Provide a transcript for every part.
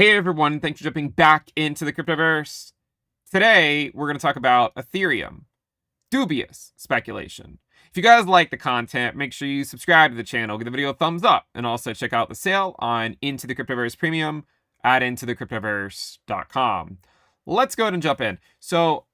Hey everyone, thanks for jumping back into the Cryptoverse. Today, we're going to talk about Ethereum, dubious speculation. If you guys like the content, make sure you subscribe to the channel, give the video a thumbs up, and also check out the sale on Into the Cryptoverse Premium at intothecryptoverse.com. Let's go ahead and jump in. So,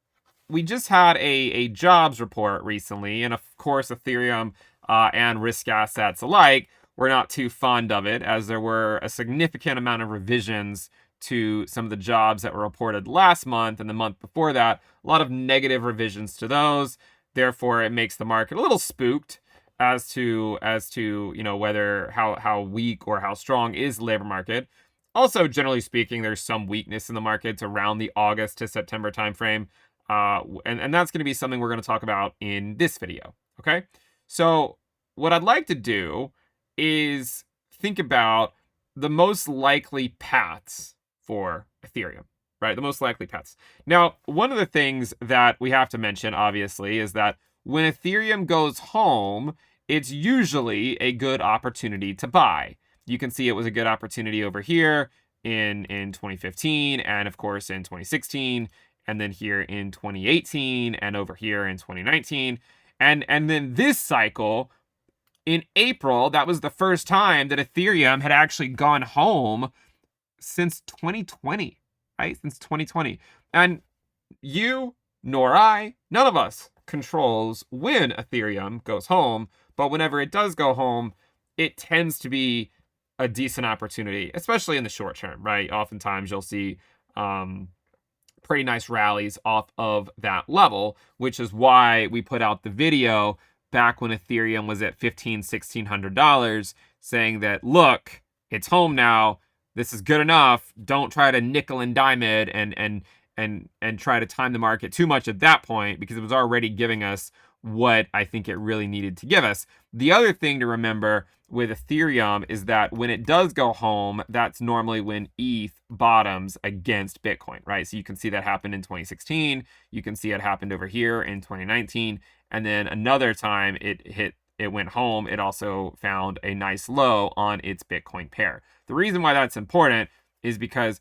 we just had a jobs report recently, and of course, Ethereum and risk assets alike were not too fond of it, as there were a significant amount of revisions to some of the jobs that were reported last month and the month before that. A lot of negative revisions to those. Therefore, it makes the market a little spooked as to whether how weak or how strong is the labor market. Also, generally speaking, there's some weakness in the markets around the August to September timeframe. And that's going to be something we're going to talk about in this video. Okay, so what I'd like to do is think about the most likely paths for Ethereum, right? The most likely paths. Now, one of the things that we have to mention, obviously, is that when Ethereum goes home, it's usually a good opportunity to buy. You can see it was a good opportunity over here in 2015, and of course in 2016, and then here in 2018, and over here in 2019. And then this cycle, in April, that was the first time that Ethereum had actually gone home since 2020, right? Since 2020. And you, nor I, none of us controls when Ethereum goes home. But whenever it does go home, it tends to be a decent opportunity, especially in the short term, right? Oftentimes you'll see pretty nice rallies off of that level, which is why we put out the video back when Ethereum was at $1,600, saying that, look, it's home now. This is good enough. Don't try to nickel and dime it and try to time the market too much at that point, because it was already giving us what I think it really needed to give us. The other thing to remember with Ethereum is that when it does go home, that's normally when ETH bottoms against Bitcoin, right? So you can see that happened in 2016. You can see it happened over here in 2019. And then another time it went home, it also found a nice low on its Bitcoin pair. The reason why that's important is because,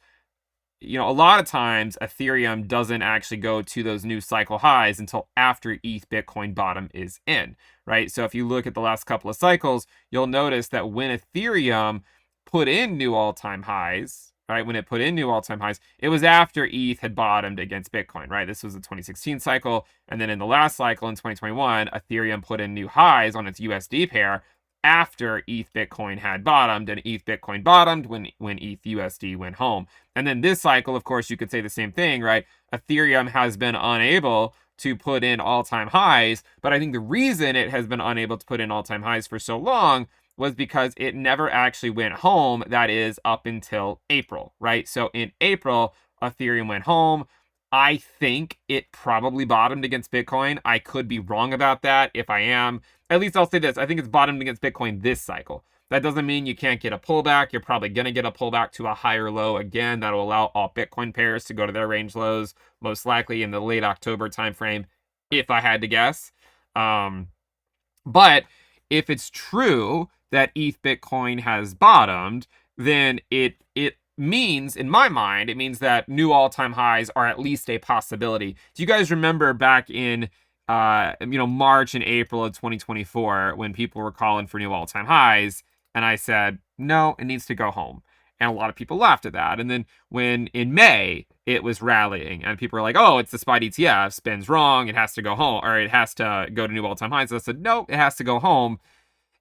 a lot of times Ethereum doesn't actually go to those new cycle highs until after ETH Bitcoin bottom is in, right? So if you look at the last couple of cycles, you'll notice that when Ethereum put in new all-time highs, right? When it put in new all-time highs, it was after ETH had bottomed against Bitcoin, right? This was the 2016 cycle. And then in the last cycle in 2021, Ethereum put in new highs on its USD pair after ETH Bitcoin had bottomed, and ETH Bitcoin bottomed when ETH USD went home. And then this cycle, of course, you could say the same thing, right? Ethereum has been unable to put in all-time highs, but I think the reason it has been unable to put in all-time highs for so long was because it never actually went home, that is, up until April, right? So in April, Ethereum went home. I think it probably bottomed against Bitcoin. I could be wrong about that. If I am, at least I'll say this. I think it's bottomed against Bitcoin this cycle. That doesn't mean you can't get a pullback. You're probably going to get a pullback to a higher low again. That'll allow all Bitcoin pairs to go to their range lows, most likely in the late October timeframe, if I had to guess. But if it's true that ETH Bitcoin has bottomed, then it means, in my mind, it means that new all-time highs are at least a possibility. Do you guys remember back in March and April of 2024 when people were calling for new all-time highs, and I said, no, it needs to go home. And a lot of people laughed at that. And then when in May it was rallying and people were like, oh, it's the spot ETF, spin's wrong, it has to go home, or it has to go to new all-time highs. I said, no, it has to go home.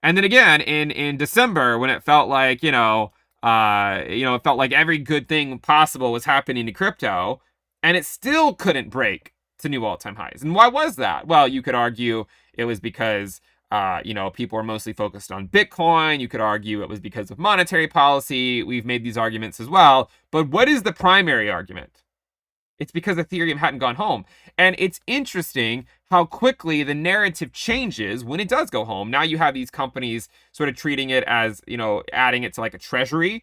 And then again in December, when it felt like, it felt like every good thing possible was happening to crypto, and it still couldn't break to new all-time highs. And why was that? Well, you could argue it was because, people are mostly focused on Bitcoin. You could argue it was because of monetary policy. We've made these arguments as well. But what is the primary argument? It's because Ethereum hadn't gone home. And it's interesting how quickly the narrative changes when it does go home. Now you have these companies sort of treating it as, adding it to like a treasury,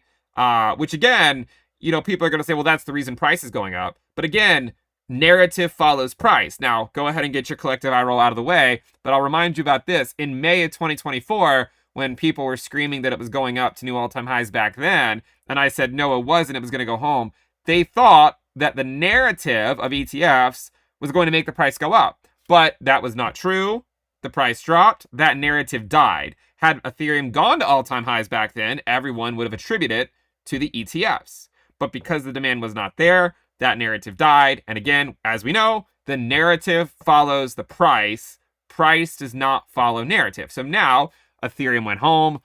which again, people are going to say, well, that's the reason price is going up. But again, narrative follows price. Now, go ahead and get your collective eye roll out of the way. But I'll remind you about this. In May of 2024, when people were screaming that it was going up to new all-time highs back then, and I said, no, it wasn't, it was going to go home, they thought that the narrative of ETFs was going to make the price go up. But that was not true. The price dropped. That narrative died. Had Ethereum gone to all-time highs back then, everyone would have attributed it to the ETFs. But because the demand was not there, that narrative died. And again, as we know, the narrative follows the price. Price does not follow narrative. So now Ethereum went home.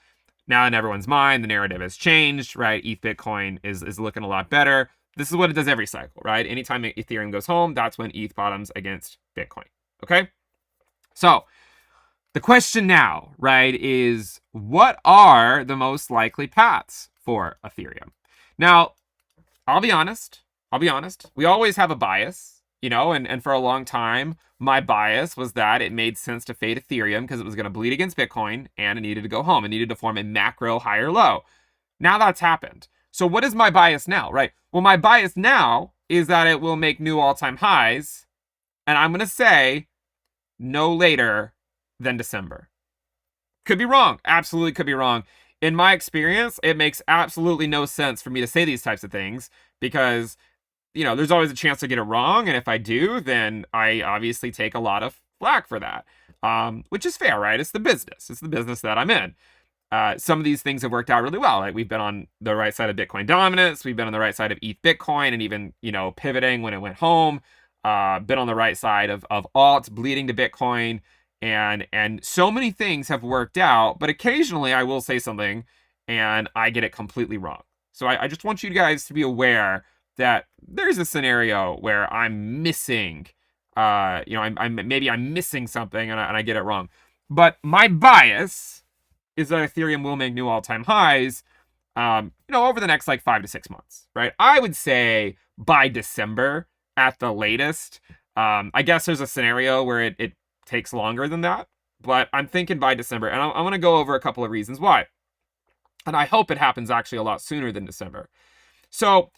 Now in everyone's mind, the narrative has changed, right? ETH Bitcoin is looking a lot better. This is what it does every cycle, right? Anytime Ethereum goes home, that's when ETH bottoms against Bitcoin, okay? So the question now, right, is what are the most likely paths for Ethereum? Now, I'll be honest. We always have a bias, you know, and for a long time, my bias was that it made sense to fade Ethereum because it was going to bleed against Bitcoin and it needed to go home. It needed to form a macro higher low. Now that's happened. So what is my bias now, right? Well, my bias now is that it will make new all-time highs, and I'm going to say no later than December. Could be wrong. Absolutely could be wrong. In my experience, it makes absolutely no sense for me to say these types of things because, you know, there's always a chance to get it wrong, and if I do, then I obviously take a lot of flack for that, which is fair, right? It's the business. It's the business that I'm in. Some of these things have worked out really well. Like we've been on the right side of Bitcoin dominance. We've been on the right side of ETH Bitcoin and even, you know, pivoting when it went home. Been on the right side of alt, bleeding to Bitcoin. And so many things have worked out. But occasionally I will say something and I get it completely wrong. So I just want you guys to be aware that there's a scenario where I'm missing, you know, maybe I'm missing something and I get it wrong. But my bias is that Ethereum will make new all-time highs, you know, over the next like 5 to 6 months, right? I would say by December at the latest. I guess there's a scenario where it takes longer than that, but I'm thinking by December, and I'm going to go over a couple of reasons why. And I hope it happens actually a lot sooner than December. So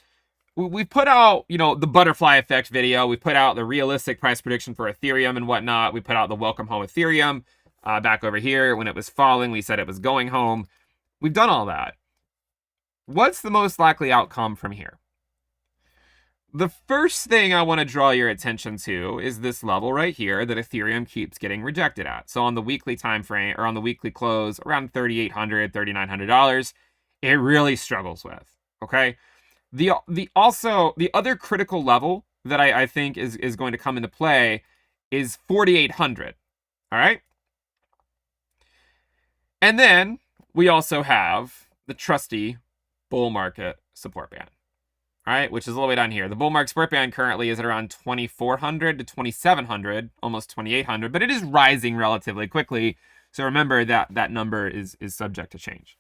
we put out, you know, the butterfly effect video. We put out the realistic price prediction for Ethereum and whatnot. We put out the welcome home Ethereum. Back over here, when it was falling, we said it was going home. We've done all that. What's the most likely outcome from here? The first thing I want to draw your attention to is this level right here that Ethereum keeps getting rejected at. So on the weekly time frame, or on the weekly close, around $3,800, $3,900, it really struggles with, okay? The other critical level that I think is going to come into play is 4,800, all right? And then we also have the trusty bull market support band, all right, which is all the way down here. The bull market support band currently is at around 2,400 to 2,700, almost 2,800, but it is rising relatively quickly. So remember that that number is subject to change.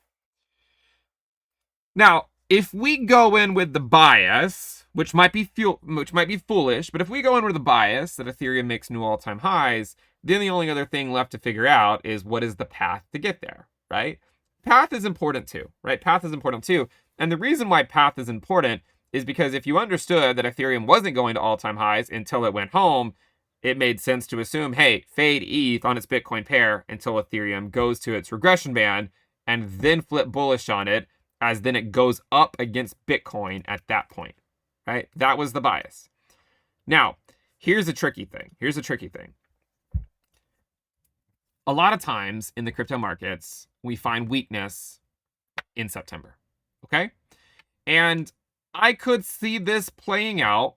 Now, if we go in with the bias, which might be foolish, but if we go in with the bias that Ethereum makes new all-time highs, then the only other thing left to figure out is what is the path to get there, right? Path is important too, right? Path is important too. And the reason why path is important is because if you understood that Ethereum wasn't going to all-time highs until it went home, it made sense to assume, hey, fade ETH on its Bitcoin pair until Ethereum goes to its regression band and then flip bullish on it, as then it goes up against Bitcoin at that point, right? That was the bias. Now, here's the tricky thing. A lot of times in the crypto markets, we find weakness in September, okay? And I could see this playing out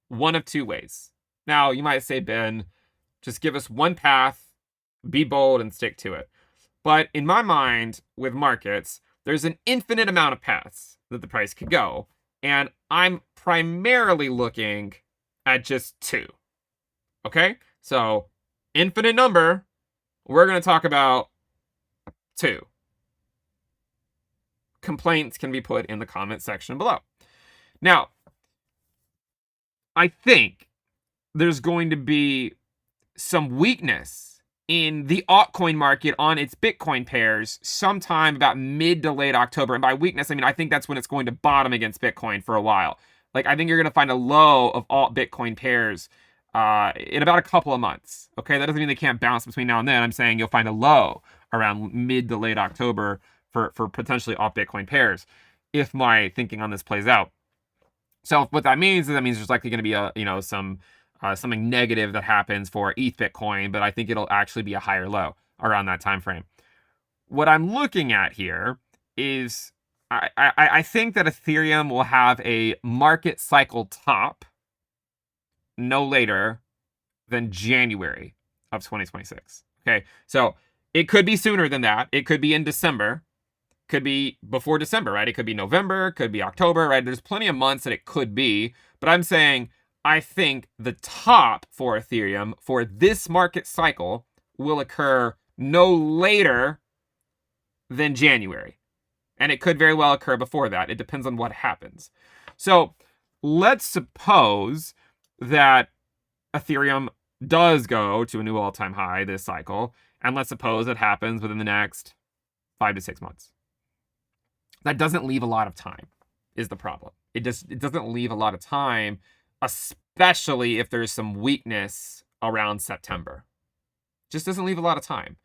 one of two ways. Now, you might say, Ben, just give us one path, be bold, and stick to it. But in my mind, with markets, there's an infinite amount of paths that the price could go. And I'm primarily looking at just two. Okay? So, infinite number, we're going to talk about two. Complaints can be put in the comment section below. Now, I think there's going to be some weakness in the altcoin market on its Bitcoin pairs sometime about mid to late October. And by weakness, I mean, I think that's when it's going to bottom against Bitcoin for a while. Like, I think you're going to find a low of alt Bitcoin pairs in about a couple of months. Okay, that doesn't mean they can't bounce between now and then. I'm saying you'll find a low around mid to late October for potentially alt Bitcoin pairs, if my thinking on this plays out. So what that means is there's likely going to be a something negative that happens for ETH Bitcoin, but I think it'll actually be a higher low around that time frame. What I'm looking at here is I think that Ethereum will have a market cycle top no later than January of 2026. Okay, so it could be sooner than that. It could be in December. Could be before December, right? It could be November, could be October, right? There's plenty of months that it could be, but I'm saying I think the top for Ethereum for this market cycle will occur no later than January. And it could very well occur before that. It depends on what happens. So let's suppose that Ethereum does go to a new all-time high this cycle, and let's suppose it happens within the next 5 to 6 months. That doesn't leave a lot of time, is the problem. It doesn't leave a lot of time, especially if there's some weakness around September. Just doesn't leave a lot of time.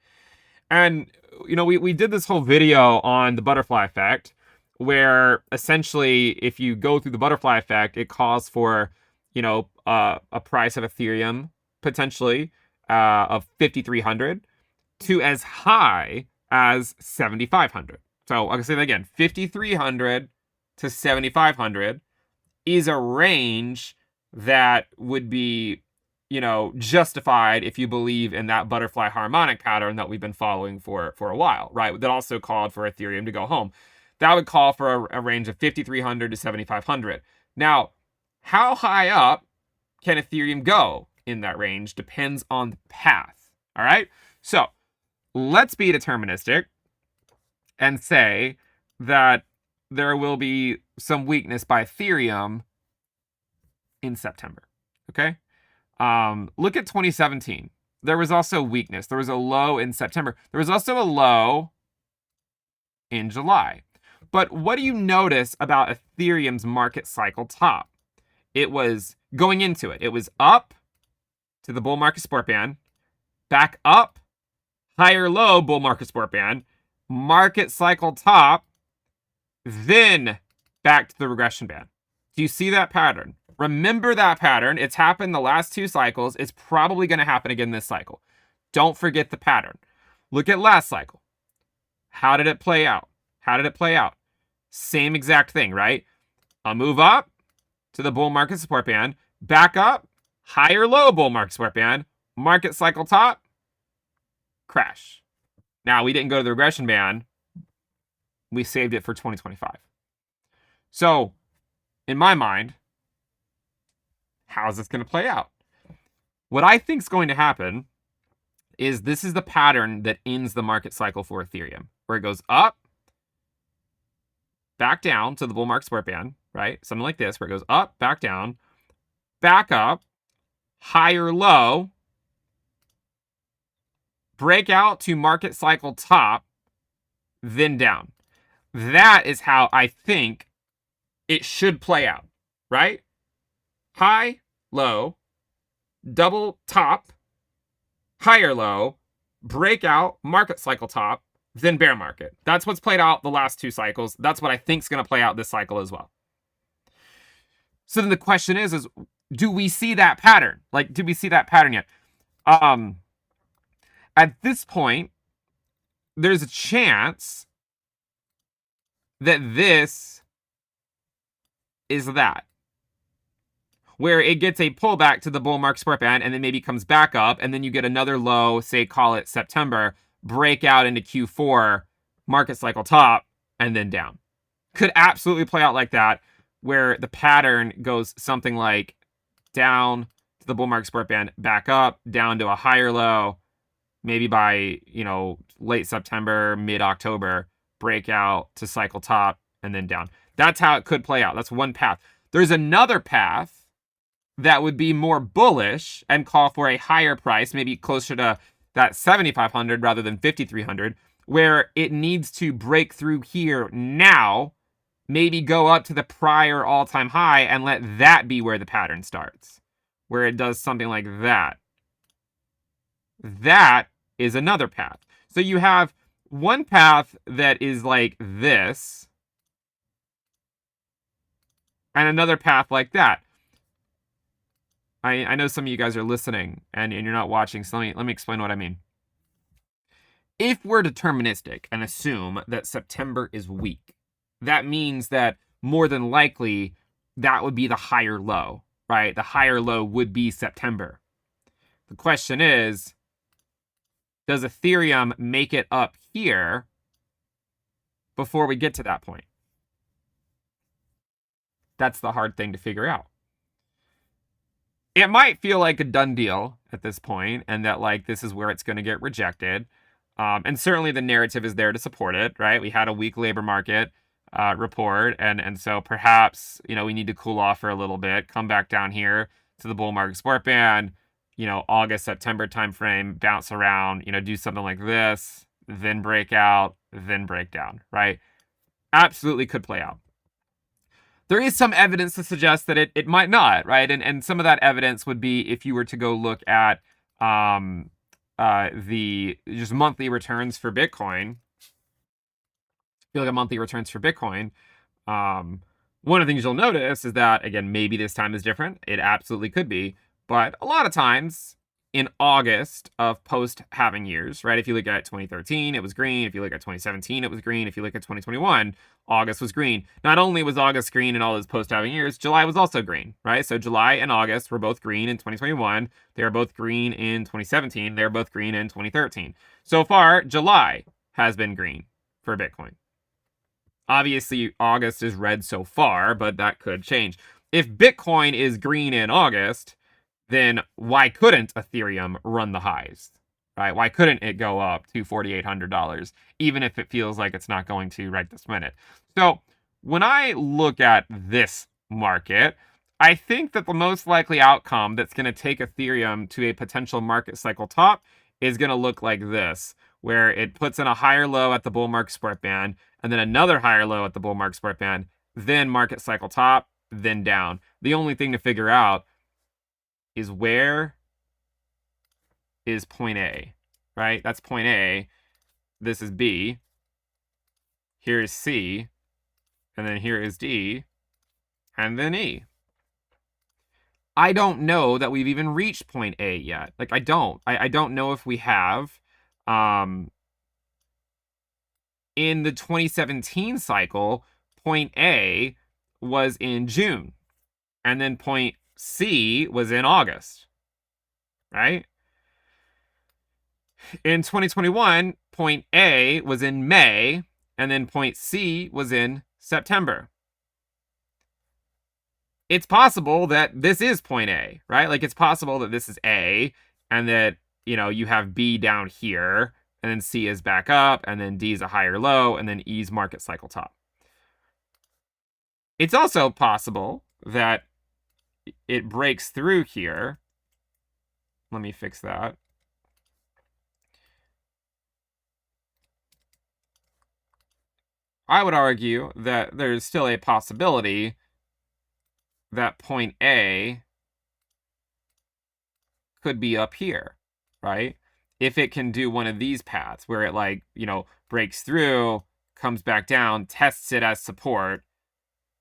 And, we did this whole video on the butterfly effect, where essentially if you go through the butterfly effect, it calls for, a price of Ethereum potentially of 5,300 to as high as 7,500. So I'll say that again, 5,300 to 7,500 is a range that would be, justified if you believe in that butterfly harmonic pattern that we've been following for a while, right? That also called for Ethereum to go home. That would call for a range of 5,300 to 7,500. Now, how high up can Ethereum go in that range depends on the path, all right? So let's be deterministic and say that there will be some weakness by Ethereum in September, okay? Look at 2017. There was also weakness. There was a low in September. There was also a low in July. But what do you notice about Ethereum's market cycle top? It was going into it. It was up to the bull market support band, back up, higher low bull market support band, market cycle top, then back to the regression band. Do you see that pattern? Remember that pattern. It's happened the last 2 cycles. It's probably going to happen again this cycle. Don't forget the pattern. Look at last cycle. How did it play out? Same exact thing, right? A move up to the bull market support band, back up, higher low bull market support band, market cycle top, crash. Now, we didn't go to the regression band. We saved it for 2025. So, in my mind, how is this going to play out? What I think is going to happen is this is the pattern that ends the market cycle for Ethereum, where it goes up, back down to the bull market support band, right? Something like this, where it goes up, back down, back up, higher low, breakout to market cycle top, then down. That is how I think it should play out, right? High, low, double top, higher low, breakout, market cycle top, then bear market. That's what's played out the last 2 cycles. That's what I think is going to play out this cycle as well. So then the question is do we see that pattern? Do we see that pattern yet? At this point, there's a chance that this is that, where it gets a pullback to the bull market support band and then maybe comes back up, and then you get another low, say call it September, break out into Q4, market cycle top, and then down. Could absolutely play out like that, where the pattern goes something like down to the bull market support band, back up, down to a higher low, maybe by, late September, mid-October, breakout to cycle top, and then down. That's how it could play out. That's one path. There's another path that would be more bullish and call for a higher price, maybe closer to that 7,500 rather than 5,300, where it needs to break through here now, maybe go up to the prior all-time high and let that be where the pattern starts, where it does something like that. That is another path. So you have one path that is like this, and another path like that. I know some of you guys are listening and you're not watching, so let me explain what I mean. If we're deterministic and assume that September is weak, that means that more than likely that would be the higher low, right? The higher low would be September. The question is, does Ethereum make it up here before we get to that point? That's the hard thing to figure out. It might feel like a done deal at this point, and that like this is where it's going to get rejected. And certainly the narrative is there to support it, right? We had a weak labor market report, and so perhaps, you know, we need to cool off for a little bit, come back down here to the bull market support band, you know, August, September timeframe, bounce around, you know, do something like this, then break out, then break down, right? Absolutely could play out. There is some evidence to suggest that it might not, right? And some of that evidence would be if you were to go look at the just monthly returns for Bitcoin. If you look at monthly returns for Bitcoin, one of the things you'll notice is that, again, maybe this time is different. It absolutely could be. But a lot of times in August of post-halving years, right? If you look at 2013, it was green. If you look at 2017, it was green. If you look at 2021, August was green. Not only was August green in all those post-halving years, July was also green, right? So July and August were both green in 2021. They are both green in 2017. They're both green in 2013. So far, July has been green for Bitcoin. Obviously, August is red so far, but that could change. If Bitcoin is green in August, then why couldn't Ethereum run the highs, right? Why couldn't it go up to $4,800, even if it feels like it's not going to right this minute? So when I look at this market, I think that the most likely outcome that's going to take Ethereum to a potential market cycle top is going to look like this, where it puts in a higher low at the bull market support band, and then another higher low at the bull market support band, then market cycle top, then down. The only thing to figure out is where is point A, right? That's point A. This is B. Here is C. And then here is D. And then E. I don't know that we've even reached point A yet. Like, I don't know if we have. In the 2017 cycle, point A was in June. And then point C was in August, right? In 2021, point A was in May, and then point C was in September. It's possible that this is point A, right? Like, it's possible that this is A, and that, you know, you have B down here, and then C is back up, and then D is a higher low, and then E's market cycle top. It's also possible that it breaks through here. Let me fix that. I would argue that there's still a possibility that point A could be up here, right? If it can do one of these paths where it, like, you know, breaks through, comes back down, tests it as support,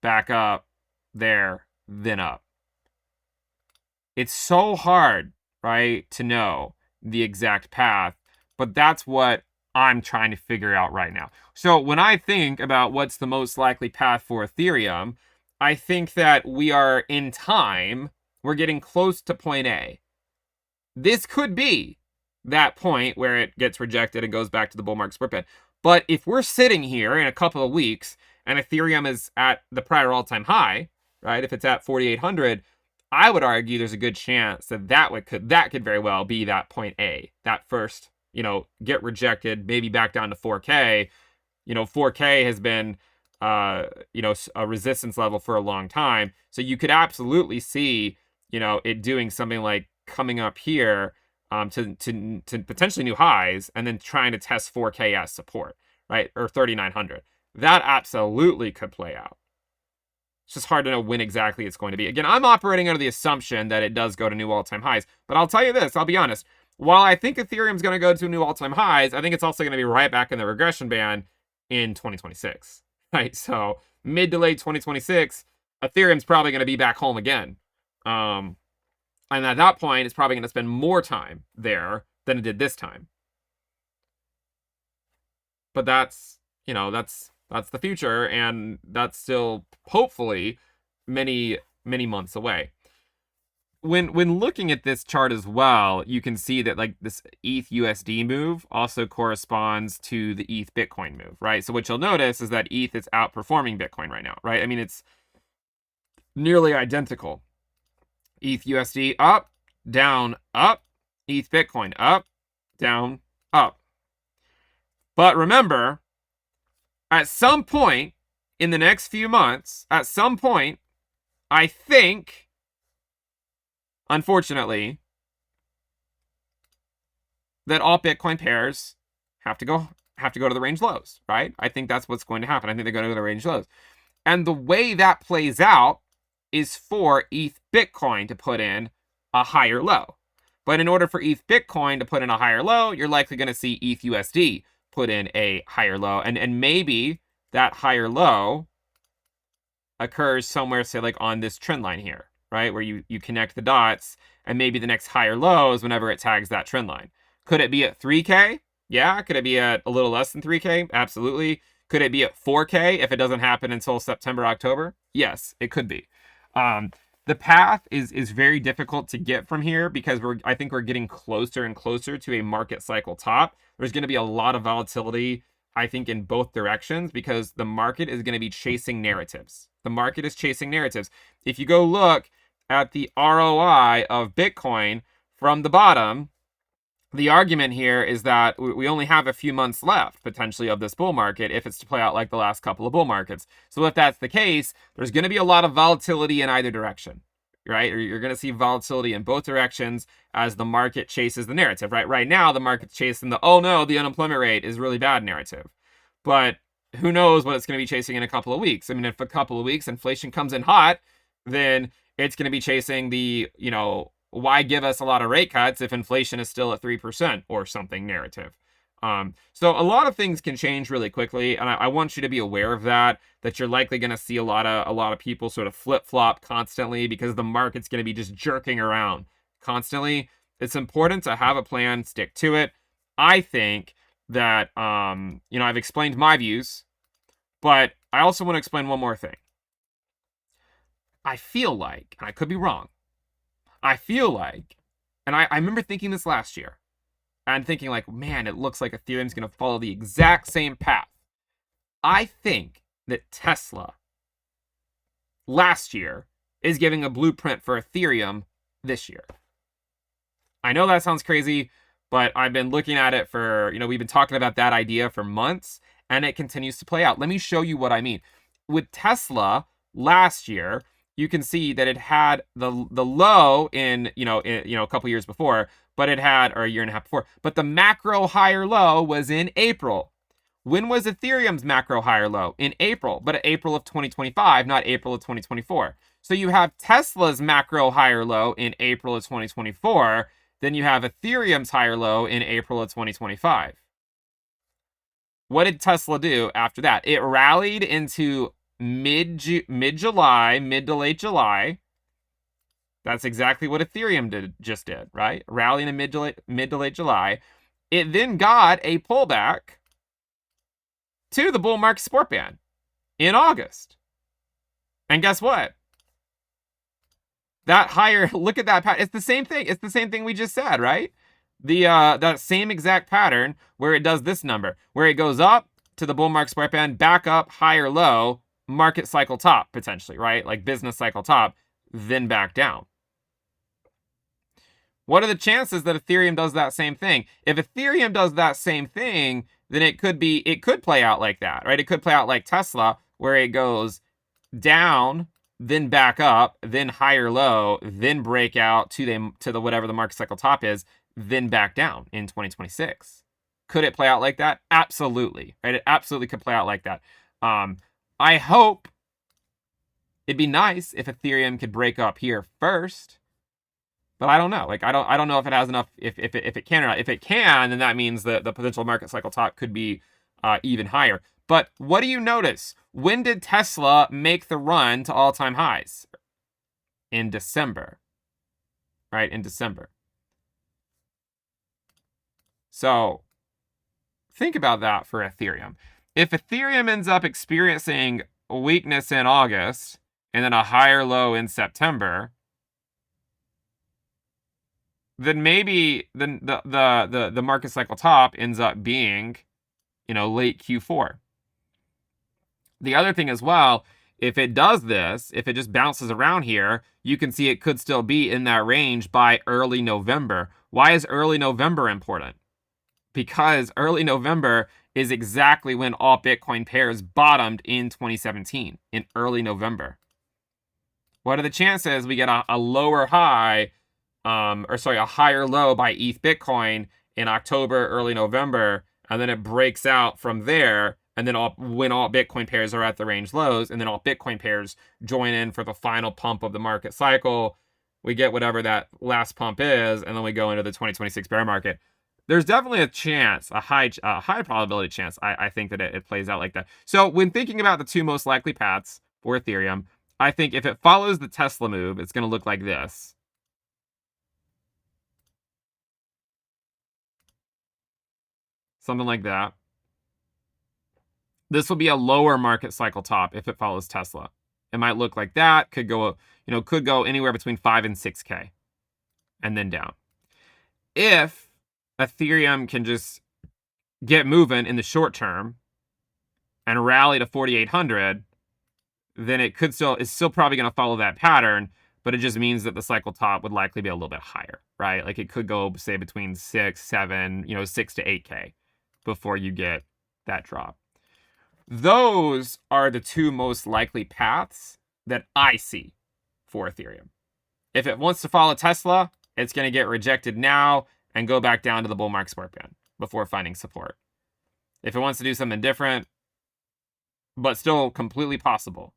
back up, there, then up. It's so hard, right, to know the exact path, but that's what I'm trying to figure out right now. So when I think about what's the most likely path for Ethereum, I think that we are in time, we're getting close to point A. This could be that point where it gets rejected and goes back to the bull market support band. But if we're sitting here in a couple of weeks and Ethereum is at the prior all-time high, right, if it's at 4,800, I would argue there's a good chance that that could very well be that point A, that first, you know, get rejected, maybe back down to 4K. You know, 4K has been, you know, a resistance level for a long time. So you could absolutely see, you know, it doing something like coming up here to potentially new highs and then trying to test 4K as support, right? Or 3,900. That absolutely could play out. It's just hard to know when exactly it's going to be. Again, I'm operating under the assumption that it does go to new all-time highs. But I'll tell you this, I'll be honest. while I think Ethereum's going to go to new all-time highs, I think it's also going to be right back in the regression band in 2026, right? So mid to late 2026, Ethereum's probably going to be back home again. And at that point, it's probably going to spend more time there than it did this time. But that's, you know, that's the future, and that's still hopefully many months away. When looking at this chart as well, you can see that like this ETH USD move also corresponds to the ETH Bitcoin move, right? So what you'll notice is that ETH is outperforming Bitcoin right now, right? I mean, it's nearly identical. ETH USD up, down, up. ETH Bitcoin up, down, up. But remember, at some point in the next few months, at some point, I think, unfortunately, that all Bitcoin pairs have to go to the range lows, right? I think that's what's going to happen. I think they're going to go to the range lows. And the way that plays out is for ETH Bitcoin to put in a higher low. But in order for ETH Bitcoin to put in a higher low, you're likely going to see ETH USD put in a higher low. And maybe that higher low occurs somewhere, say, like on this trend line here, right? Where you connect the dots, and maybe the next higher low is whenever it tags that trend line. Could it be at 3K? Yeah. Could it be at a little less than 3K? Absolutely. Could it be at 4K if it doesn't happen until September, October? Yes, it could be. The path is very difficult to get from here because I think we're getting closer and closer to a market cycle top. There's going to be a lot of volatility, I think, in both directions because the market is going to be chasing narratives. The market is chasing narratives. If you go look at the ROI of Bitcoin from the bottom, the argument here is that we only have a few months left, potentially, of this bull market if it's to play out like the last couple of bull markets. So if that's the case, there's going to be a lot of volatility in either direction, right? Or you're going to see volatility in both directions as the market chases the narrative, right? Right now, the market's chasing the, oh no, the unemployment rate is really bad narrative. But who knows what it's going to be chasing in a couple of weeks? I mean, if a couple of weeks inflation comes in hot, then it's going to be chasing the, you know, why give us a lot of rate cuts if inflation is still at 3% or something narrative. So a lot of things can change really quickly, and I want you to be aware of that you're likely going to see a lot of people sort of flip-flop constantly because the market's going to be just jerking around constantly. It's important to have a plan, stick to it. I think that, you know, I've explained my views, but I also want to explain one more thing. I feel like, and I could be wrong, I feel like, and I remember thinking this last year, and thinking like, man, it looks like Ethereum's going to follow the exact same path. I think that Tesla last year is giving a blueprint for Ethereum this year. I know that sounds crazy, but I've been looking at it for, you know, we've been talking about that idea for months, and it continues to play out. Let me show you what I mean. With Tesla last year, you can see that it had the low in a couple years before, but it had, or a year and a half before, but the macro higher low was in April. When was Ethereum's macro higher low? In April, but April of 2025, not April of 2024. So you have Tesla's macro higher low in April of 2024, then you have Ethereum's higher low in April of 2025. What did Tesla do after that? It rallied into mid-July, mid to late July. That's exactly what Ethereum just did, right? Rallying in mid to late July. It then got a pullback to the bull market support band in August. And guess what? That higher, look at that pattern. It's the same thing. It's the same thing we just said, right? That same exact pattern where it does this number, where it goes up to the bull market support band, back up, higher low, market cycle top, potentially, right? Like business cycle top, then back down. What are the chances that Ethereum does that same thing? If Ethereum does that same thing, then it could play out like that, right? It could play out like Tesla, where it goes down, then back up, then higher low, then break out to the whatever the market cycle top is, then back down in 2026. Could it play out like that? Absolutely, right? It absolutely could play out like that. I hope it'd be nice if Ethereum could break up here first, But I don't know. Like, I don't know if it has enough, if it can or not. If it can, then that means that the potential market cycle top could be even higher. But what do you notice? When did Tesla make the run to all-time highs? In December. Right? In December. So think about that for Ethereum. If Ethereum ends up experiencing a weakness in August and then a higher low in September, then maybe the market cycle top ends up being, late Q4. The other thing as well, if it does this, if it just bounces around here, you can see it could still be in that range by early November. Why is early November important? Because early November is exactly when all Bitcoin pairs bottomed in 2017, in early November. What are the chances we get a lower high, a higher low by ETH Bitcoin in October, early November, and then it breaks out from there, and then when all Bitcoin pairs are at the range lows, and then all Bitcoin pairs join in for the final pump of the market cycle, we get whatever that last pump is, and then we go into the 2026 bear market. There's definitely a chance, a high probability chance, I think, that it plays out like that. So when thinking about the two most likely paths for Ethereum, I think if it follows the Tesla move, it's going to look like this. Something like that. This will be a lower market cycle top if it follows Tesla. It might look like that. Could go anywhere between 5 and 6K and then down. If Ethereum can just get moving in the short term and rally to 4,800, then it's still probably going to follow that pattern, but it just means that the cycle top would likely be a little bit higher, right? Like it could go, say, between 6, 7, 6 to 8K before you get that drop. Those are the two most likely paths that I see for Ethereum. If it wants to follow Tesla, it's going to get rejected now and go back down to the bull market support band before finding support. If it wants to do something different, but still completely possible.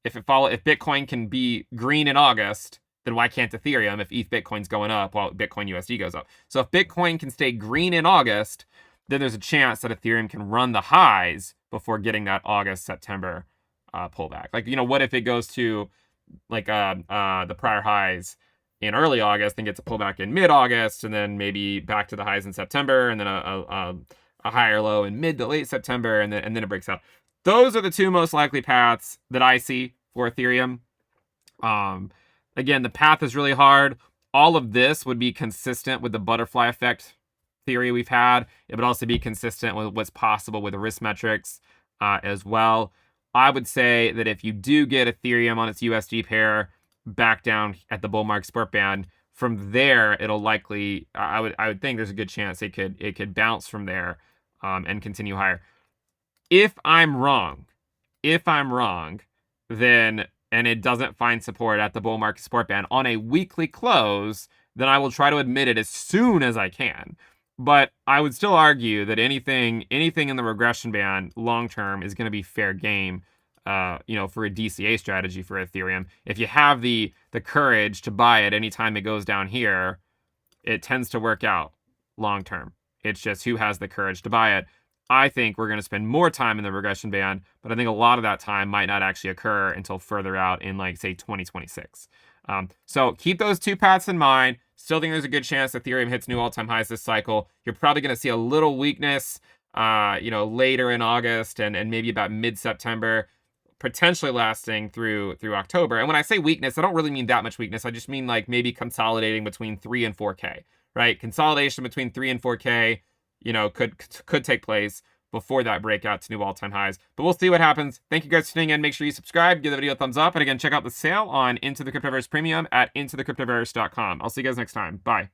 If Bitcoin can be green in August, then why can't Ethereum if ETH Bitcoin's going up while Bitcoin USD goes up? So if Bitcoin can stay green in August, then there's a chance that Ethereum can run the highs before getting that August-September pullback. Like, what if it goes to like the prior highs in early August and gets a pullback in mid-August, and then maybe back to the highs in September, and then a higher low in mid to late September, and then it breaks out. Those are the two most likely paths that I see for Ethereum. Again, the path is really hard. All of this would be consistent with the butterfly effect theory we've had. It would also be consistent with what's possible with the risk metrics as well. I would say that if you do get Ethereum on its USD pair back down at the bull market support band, from there it'll likely, I would think there's a good chance it could bounce from there and continue higher. If I'm wrong, then, and it doesn't find support at the bull market support band on a weekly close, then I will try to admit it as soon as I can. But I would still argue that anything in the regression band long term is going to be fair game, for a DCA strategy for Ethereum. If you have the courage to buy it anytime it goes down here, it tends to work out long term. It's just who has the courage to buy it. I think we're going to spend more time in the regression band, but I think a lot of that time might not actually occur until further out in, like, say, 2026. So keep those two paths in mind. Still think there's a good chance Ethereum hits new all-time highs this cycle. You're probably going to see a little weakness, later in August and maybe about mid-September, potentially lasting through October. And when I say weakness, I don't really mean that much weakness. I just mean like maybe consolidating between 3 and 4K, right? Consolidation between 3 and 4K, could take place before that breakout to new all-time highs. But we'll see what happens. Thank you guys for tuning in. Make sure you subscribe, give the video a thumbs up, and again, check out the sale on Into the Cryptoverse Premium at intothecryptoverse.com. I'll see you guys next time. Bye.